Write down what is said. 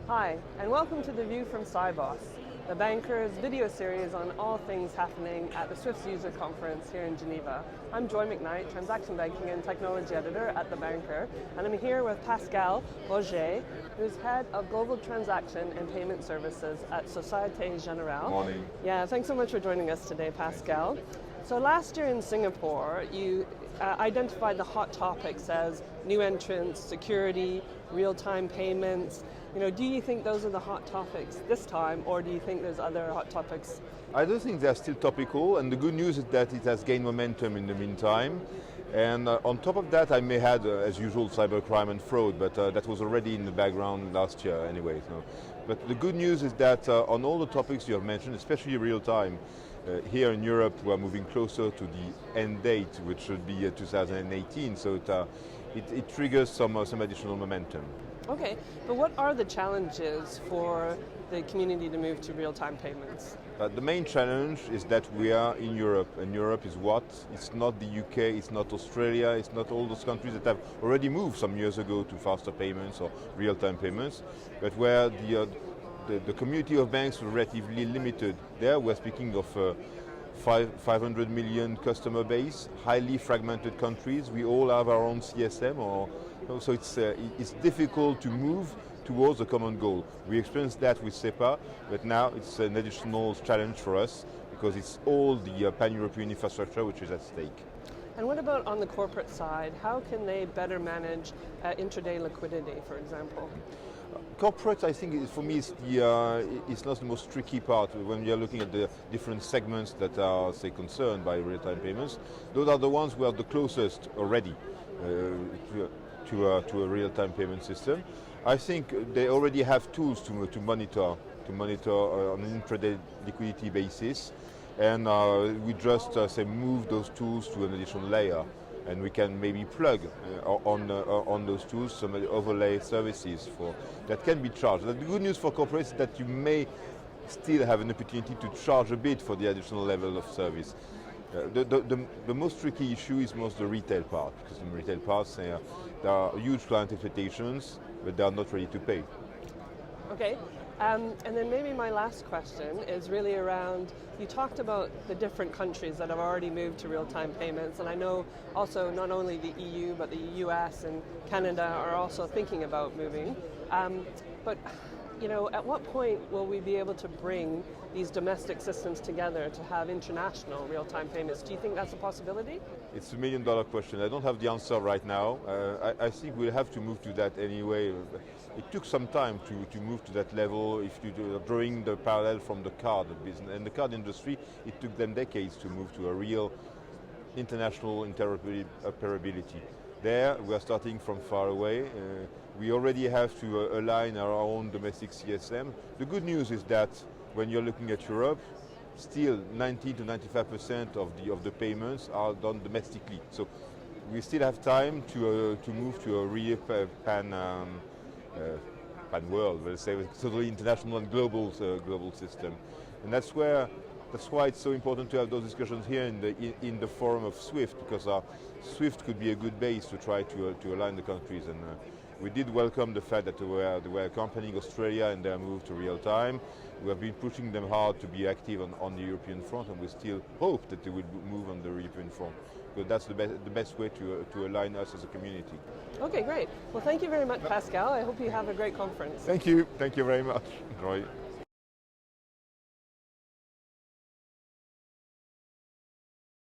Hi, and welcome to The View from Sibos, the banker's video series on all things happening at the Swift's user conference here in Geneva. I'm Joy Macknight, transaction banking and technology editor at the banker, and I'm here with Pascal Augé, who's head of global transaction and payment services at Societe Generale. Morning. Yeah, thanks so much for joining us today, Pascal. So last year in Singapore, you identified the hot topics as new entrants, security, real-time payments. Do you think those are the hot topics this time, or do you think there's other hot topics? I do think they're still topical, and the good news is that it has gained momentum in the meantime. And on top of that, I may add, as usual, cybercrime and fraud, but that was already in the background last year anyway. So. But the good news is that on all the topics you have mentioned, especially real-time, here in Europe, we're moving closer to the end date, which should be 2018, so it triggers some additional momentum. Okay, but what are the challenges for the community to move to real-time payments? The main challenge is that we are in Europe, and Europe is what? It's not the UK, it's not Australia, it's not all those countries that have already moved some years ago to faster payments or real-time payments, but where the community of banks was relatively limited. There we're speaking of 500 million customer base, highly fragmented countries. We all have our own CSM, so it's difficult to move towards a common goal. We experienced that with SEPA, but now it's an additional challenge for us because it's all the pan-European infrastructure which is at stake. And what about on the corporate side? How can they better manage intraday liquidity, for example? Corporate, I think, for me, it's not the most tricky part. When we are looking at the different segments that are, say, concerned by real-time payments, those are the ones who are the closest already to a real-time payment system. I think they already have tools to monitor on an intraday liquidity basis, and we just move those tools to an additional layer. And we can maybe plug on those tools some overlay services that can be charged. The good news for corporates is that you may still have an opportunity to charge a bit for the additional level of service. The most tricky issue is most the retail part, because in the retail parts there are huge client expectations, but they are not ready to pay. Okay. And then maybe my last question is really around, you talked about the different countries that have already moved to real-time payments, and I know also not only the EU, but the US and Canada are also thinking about moving. But at what point will we be able to bring these domestic systems together to have international real-time payments? Do you think that's a possibility? It's $1 million question. I don't have the answer right now. I think we'll have to move to that anyway. It took some time to move to that level. If you're drawing the parallel from the card business and the card industry, it took them decades to move to a real international interoperability. There, we are starting from far away. We already have to align our own domestic CSM. The good news is that when you're looking at Europe, still 90 to 95% of the payments are done domestically. So we still have time to move to a real pan world, let's say, totally international and global system, and that's why it's so important to have those discussions here in the forum of SWIFT, because SWIFT could be a good base to try to align the countries. And we did welcome the fact that they were accompanying Australia in their move to real time. We have been pushing them hard to be active on the European front, and we still hope that they will move on the European front. But that's the best way to align us as a community. Okay, great. Well, thank you very much, Pascal. I hope you have a great conference. Thank you. Thank you very much. Enjoy.